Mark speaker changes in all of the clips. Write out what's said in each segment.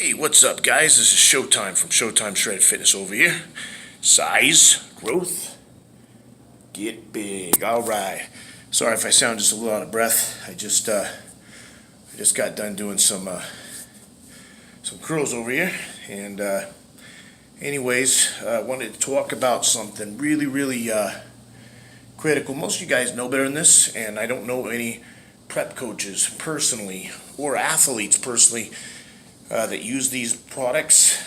Speaker 1: Hey, what's up, guys? This is Showtime from Showtime Shredded Fitness over here. Size, growth, get big. All right. Sorry if I sound just a little out of breath. I just got done doing some curls over here, and anyways, I wanted to talk about something really critical. Most of you guys know better than this, and I don't know any prep coaches personally or athletes personally that use these products,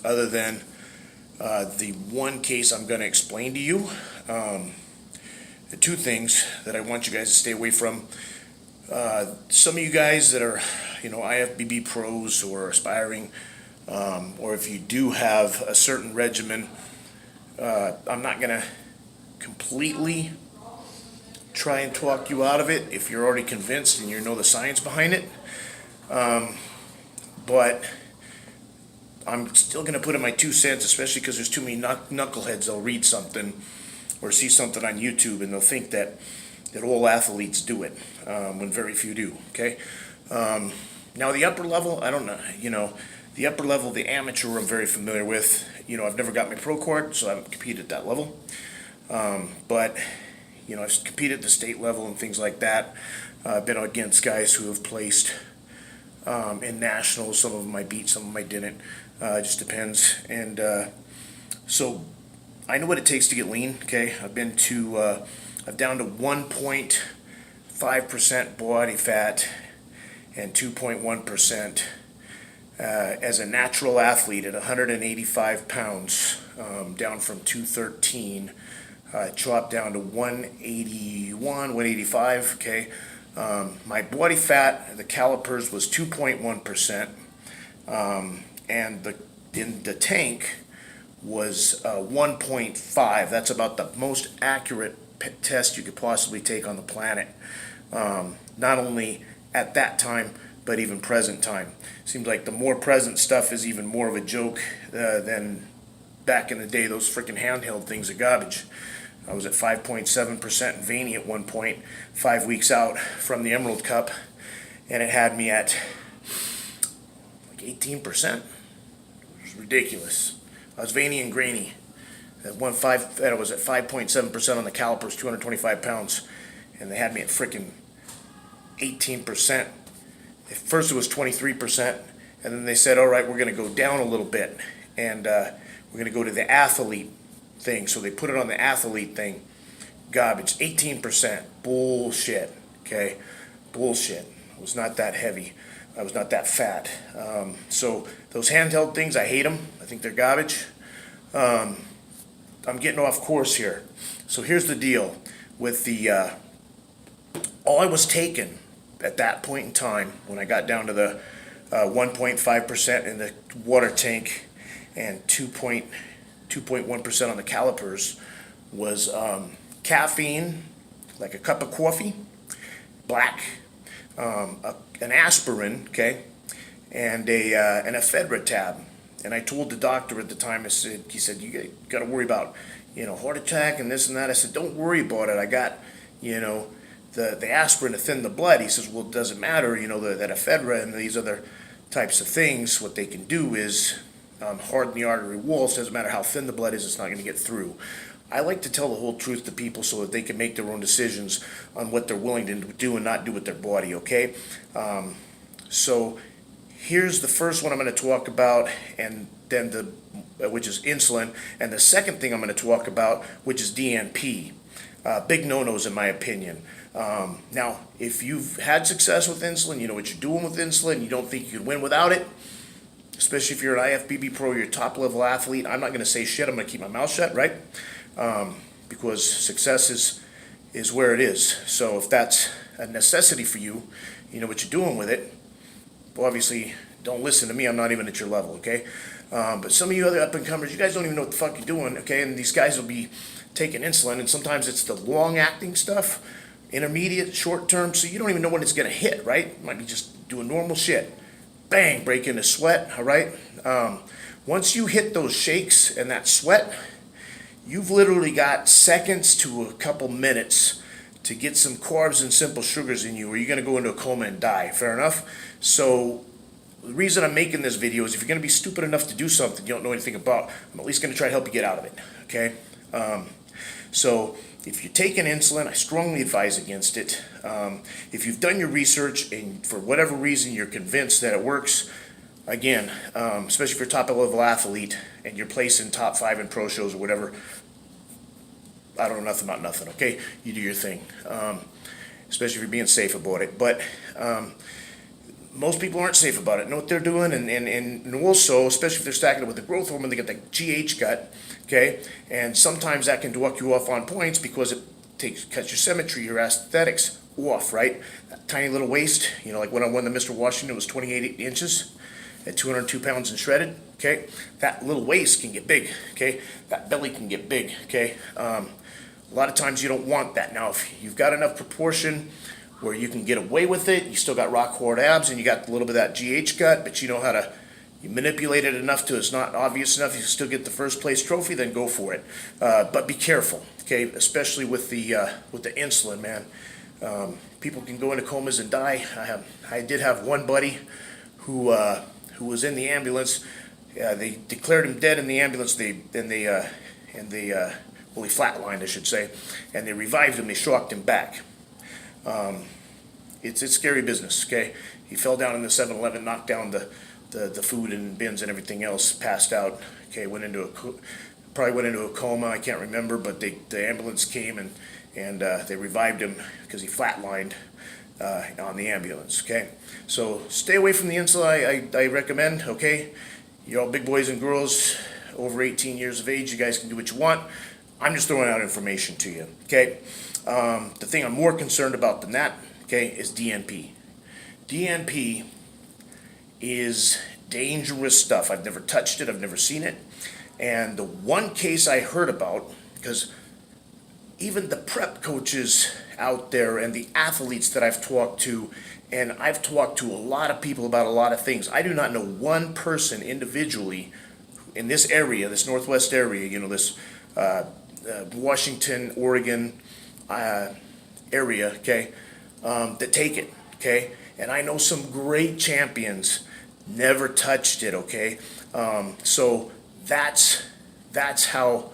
Speaker 1: other than the one case I'm going to explain to you. The two things that I want you guys to stay away from. Some of you guys that are, IFBB pros or aspiring, or if you do have a certain regimen, I'm not going to completely try and talk you out of it if you're already convinced and you know the science behind it. But I'm still going to put in my 2 cents, especially because there's too many knuckleheads. They'll read something or see something on YouTube and they'll think that all athletes do it, when very few do, okay? Now the upper level, I don't know, the upper level, the amateur, I'm very familiar with. I've never got my pro card, so I haven't competed at that level. But I've competed at the state level and things like that. I've been against guys who have placed in nationals. Some of them I beat, some of them I didn't. It just depends. And so I know what it takes to get lean. Okay, I'm down to 1.5% body fat and 2.1% as a natural athlete at 185 pounds, down from 213. Chopped down to 181, 185. Okay. My body fat, the calipers, was 2.1%, and in the tank was 1.5. That's about the most accurate test you could possibly take on the planet. Not only at that time, but even present time. Seems like the more present stuff is even more of a joke than back in the day. Those freaking handheld things are garbage. I was at 5.7% veiny at one point, 5 weeks out from the Emerald Cup, and it had me at like 18%. It was ridiculous. I was veiny and grainy. I was at 5.7% on the calipers, 225 pounds, and they had me at freaking 18%. At first it was 23%, and then they said, all right, we're going to go down a little bit, and we're going to go to the athlete thing. So they put it on the athlete thing. Garbage. 18%. Bullshit. Okay? Bullshit. I was not that heavy. I was not that fat. So those handheld things, I hate them. I think they're garbage. I'm getting off course here. So here's the deal with all I was taking at that point in time when I got down to the 1.5% in the water tank and 2.1% on the calipers was caffeine, like a cup of coffee, black, an aspirin, okay, and an ephedra tab. And I told the doctor at the time, he said, you got to worry about, heart attack and this and that. I said, don't worry about it. I got, the aspirin to thin the blood. He says, well, it doesn't matter, that ephedra and these other types of things, what they can do is harden the artery walls. Doesn't matter how thin the blood is, it's not going to get through. I like to tell the whole truth to people so that they can make their own decisions on what they're willing to do and not do with their body, okay? So here's the first one I'm going to talk about, and then which is insulin, and the second thing I'm going to talk about, which is DNP. Big no-nos in my opinion. Now, if you've had success with insulin, you know what you're doing with insulin, you don't think you can win without it, especially if you're an IFBB pro, you're a top-level athlete, I'm not going to say shit. I'm going to keep my mouth shut, right? Because success is where it is. So if that's a necessity for you, you know what you're doing with it. Well, obviously, don't listen to me. I'm not even at your level, okay? But some of you other up-and-comers, you guys don't even know what the fuck you're doing, okay? And these guys will be taking insulin, and sometimes it's the long-acting stuff, intermediate, short-term, so you don't even know when it's going to hit, right? You might be just doing normal shit. Bang, break into sweat, all right? Once you hit those shakes and that sweat, you've literally got seconds to a couple minutes to get some carbs and simple sugars in you, or you're going to go into a coma and die. Fair enough? So the reason I'm making this video is if you're going to be stupid enough to do something you don't know anything about, I'm at least going to try to help you get out of it, okay? So if you're taking insulin, I strongly advise against it. If you've done your research and for whatever reason you're convinced that it works, again, especially if you're a top-level athlete and you're placing top 5 in pro shows or whatever, I don't know nothing about nothing, okay? You do your thing, especially if you're being safe about it. But most people aren't safe about it, know what they're doing, and also, especially if they're stacking it with the growth hormone, they get the GH gut, okay? And sometimes that can duck you off on points because it cuts your symmetry, your aesthetics off, right? That tiny little waist, like when I won the Mr. Washington, it was 28 inches at 202 pounds and shredded, okay? That little waist can get big, okay? That belly can get big, okay? A lot of times you don't want that. Now, if you've got enough proportion where you can get away with it, you still got rock hard abs and you got a little bit of that GH gut, but you know how to manipulate it enough to it's not obvious enough, you still get the first place trophy, then go for it. But be careful, okay? Especially with the insulin, man. People can go into comas and die. I did have one buddy who was in the ambulance. They declared him dead in the ambulance. Well, he flatlined, I should say, and they revived him. They shocked him back. It's scary business, okay? He fell down in the 7-Eleven, knocked down the food and bins and everything else, passed out, okay, probably went into a coma, I can't remember, but the ambulance came and they revived him because he flatlined on the ambulance, okay? So stay away from the insulin, I recommend, okay? You're all big boys and girls over 18 years of age, you guys can do what you want. I'm just throwing out information to you, okay? The thing I'm more concerned about than that, okay, is DNP. DNP is dangerous stuff. I've never touched it, I've never seen it. And the one case I heard about, because even the prep coaches out there and the athletes that I've talked to, and I've talked to a lot of people about a lot of things, I do not know one person individually in this area, this Northwest area, this Washington, Oregon area, okay, that take it, okay? And I know some great champions never touched it, okay? So that's how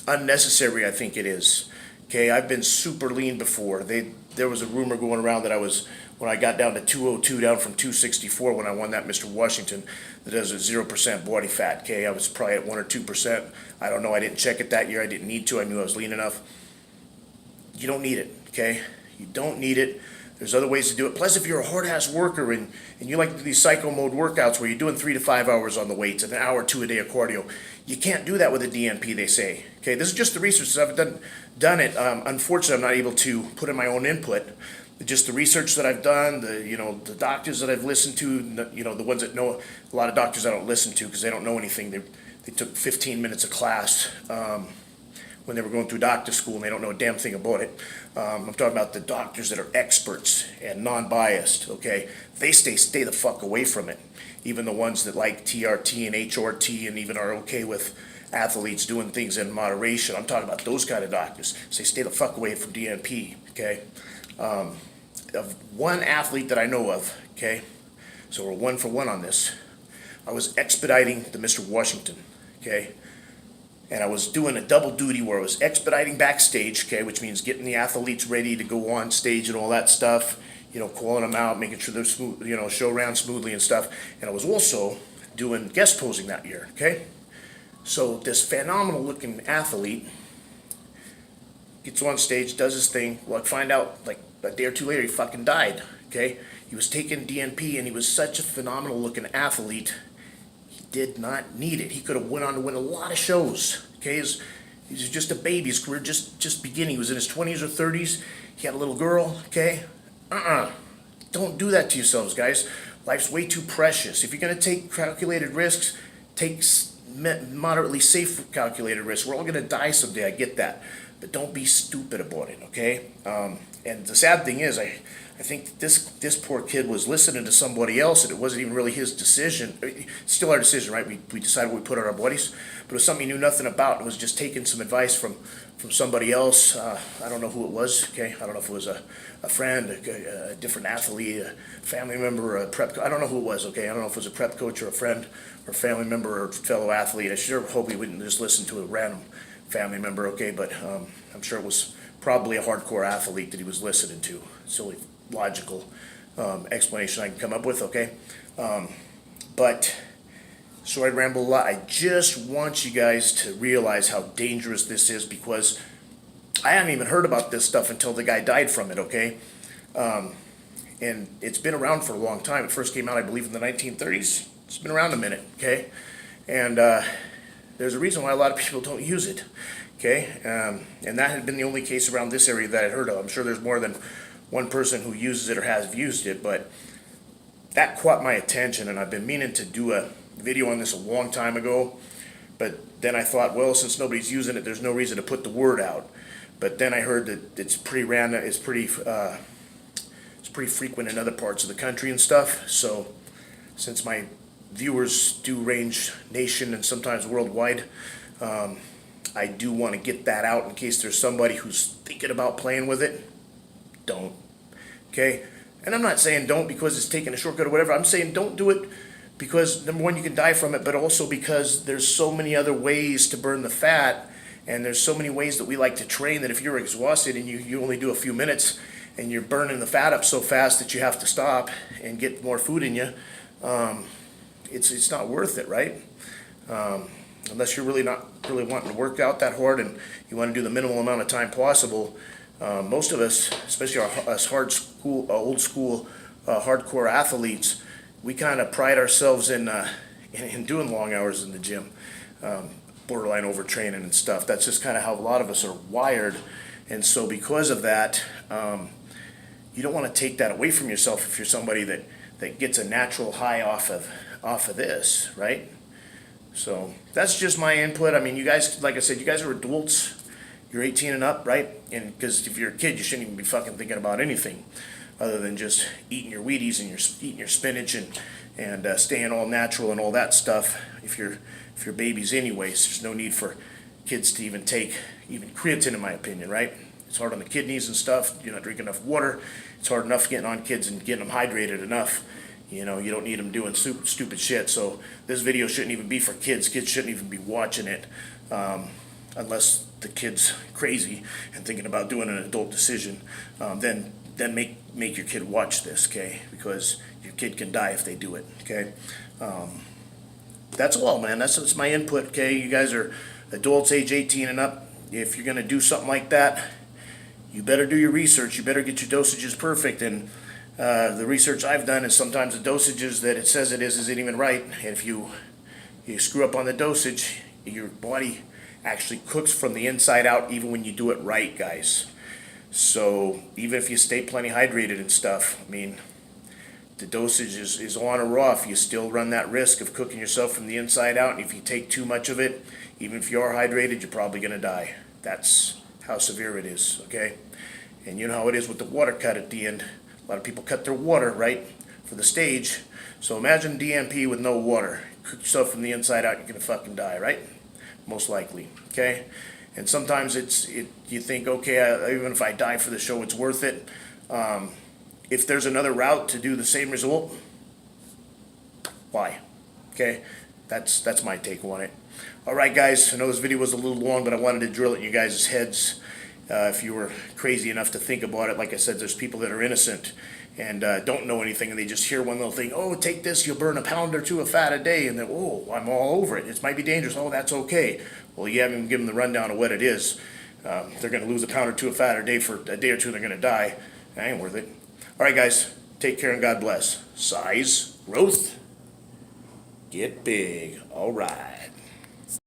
Speaker 1: unnecessary I think it is, okay? I've been super lean before. There was a rumor going around that when I got down to 202, down from 264 when I won that Mr. Washington, that I was at 0% body fat, okay? I was probably at 1 or 2%. I don't know, I didn't check it that year, I didn't need to, I knew I was lean enough. You don't need it, okay? You don't need it. There's other ways to do it. Plus, if you're a hard-ass worker and you like to do these psycho mode workouts where you're doing 3 to 5 hours on the weights and an hour or 2 a day of cardio, you can't do that with a DNP, they say. Okay, this is just the research. I've done it. Unfortunately, I'm not able to put in my own input. Just the research that I've done, the doctors that I've listened to, the ones that know. A lot of doctors I don't listen to because they don't know anything. They took 15 minutes of class when they were going through doctor school and they don't know a damn thing about it. I'm talking about the doctors that are experts and non-biased, okay? They stay the fuck away from it. Even the ones that like TRT and HRT and even are okay with athletes doing things in moderation. I'm talking about those kind of doctors. Stay the fuck away from DNP, okay? Of one athlete that I know of, okay? So we're 1 for 1 on this. I was expediting the Mr. Washington, okay? And I was doing a double duty where I was expediting backstage, okay, which means getting the athletes ready to go on stage and all that stuff, calling them out, making sure they're smooth, show around smoothly and stuff. And I was also doing guest posing that year, okay? So this phenomenal looking athlete gets on stage, does his thing. Well, I find out like a day or two later he fucking died, okay? He was taking DNP and he was such a phenomenal looking athlete. Did not need it. He could have went on to win a lot of shows. Okay, he was just a baby. His career just beginning. He was in his 20s or 30s. He had a little girl. Okay, don't do that to yourselves, guys. Life's way too precious. If you're gonna take calculated risks, take moderately safe calculated risks. We're all gonna die someday. I get that, but don't be stupid about it. Okay. And the sad thing is, I think this poor kid was listening to somebody else, and it wasn't even really his decision. It's still our decision, right? We decided what we put on our bodies, but it was something he knew nothing about, and was just taking some advice from somebody else. I don't know who it was. Okay, I don't know if it was a friend, a different athlete, a family member, a prep. I don't know who it was. Okay, I don't know if it was a prep coach or a friend or family member or fellow athlete. I sure hope he wouldn't just listen to a random family member. Okay, but I'm sure it was probably a hardcore athlete that he was listening to. It's the only logical explanation I can come up with. Okay, but. Sorry I ramble a lot. I just want you guys to realize how dangerous this is, because I haven't even heard about this stuff until the guy died from it, okay? And it's been around for a long time. It first came out, I believe, in the 1930s. It's been around a minute, okay? And there's a reason why a lot of people don't use it, okay? And that had been the only case around this area that I'd heard of. I'm sure there's more than one person who uses it or has used it, but that caught my attention, and I've been meaning to do a video on this a long time ago, but then I thought, well, since nobody's using it, there's no reason to put the word out. But then I heard that it's pretty random, it's pretty frequent in other parts of the country and stuff. So since my viewers do range nation and sometimes worldwide, I do want to get that out in case there's somebody who's thinking about playing with it. Don't. Okay? And I'm not saying don't because it's taking a shortcut or whatever. I'm saying don't do it because, number one, you can die from it, but also because there's so many other ways to burn the fat, and there's so many ways that we like to train that if you're exhausted and you only do a few minutes and you're burning the fat up so fast that you have to stop and get more food in you, it's not worth it, right? Unless you're really not really wanting to work out that hard and you want to do the minimal amount of time possible. Most of us, especially us old school hardcore athletes, we kind of pride ourselves in doing long hours in the gym, borderline overtraining and stuff. That's just kind of how a lot of us are wired, and so because of that, you don't want to take that away from yourself if you're somebody that gets a natural high off of this, right? So that's just my input. I mean, you guys, like I said, you guys are adults. You're 18 and up, right? And because if you're a kid, you shouldn't even be fucking thinking about anything other than just eating your Wheaties and eating your spinach and staying all natural and all that stuff. If you're babies anyways, there's no need for kids to even take even creatine, in my opinion, right? It's hard on the kidneys and stuff. You're not drinking enough water. It's hard enough getting on kids and getting them hydrated enough. You know, you don't need them doing stupid shit. So this video shouldn't even be for kids. Kids shouldn't even be watching it unless the kid's crazy and thinking about doing an adult decision. Then make your kid watch this, okay? Because your kid can die if they do it, okay? That's all, man. That's my input, okay? You guys are adults age 18 and up. If you're going to do something like that, you better do your research. You better get your dosages perfect. And the research I've done is sometimes the dosages that it says it isn't even right. And if you screw up on the dosage, your body actually cooks from the inside out even when you do it right, guys. So even if you stay plenty hydrated and stuff, I mean, the dosage is on or off, you still run that risk of cooking yourself from the inside out. And if you take too much of it, even if you are hydrated, you're probably going to die. That's how severe it is, okay? And you know how it is with the water cut at the end. A lot of people cut their water, right, for the stage. So imagine DNP with no water. Cook yourself from the inside out, you're going to fucking die, right? Most likely, okay? And sometimes you think, okay, even if I die for the show, it's worth it. If there's another route to do the same result, why? Okay, that's my take on it. All right, guys, I know this video was a little long, but I wanted to drill it in you guys' heads. If you were crazy enough to think about it, like I said, there's people that are innocent and don't know anything, and they just hear one little thing, oh, take this, you'll burn a pound or two of fat a day, and then, oh, I'm all over it. It might be dangerous. Oh, that's okay. Well, you haven't even given them the rundown of what it is. They're going to lose a pound or two of fat a day for a day or two, they're going to die. That ain't worth it. All right, guys, take care and God bless. Size, growth, get big. All right.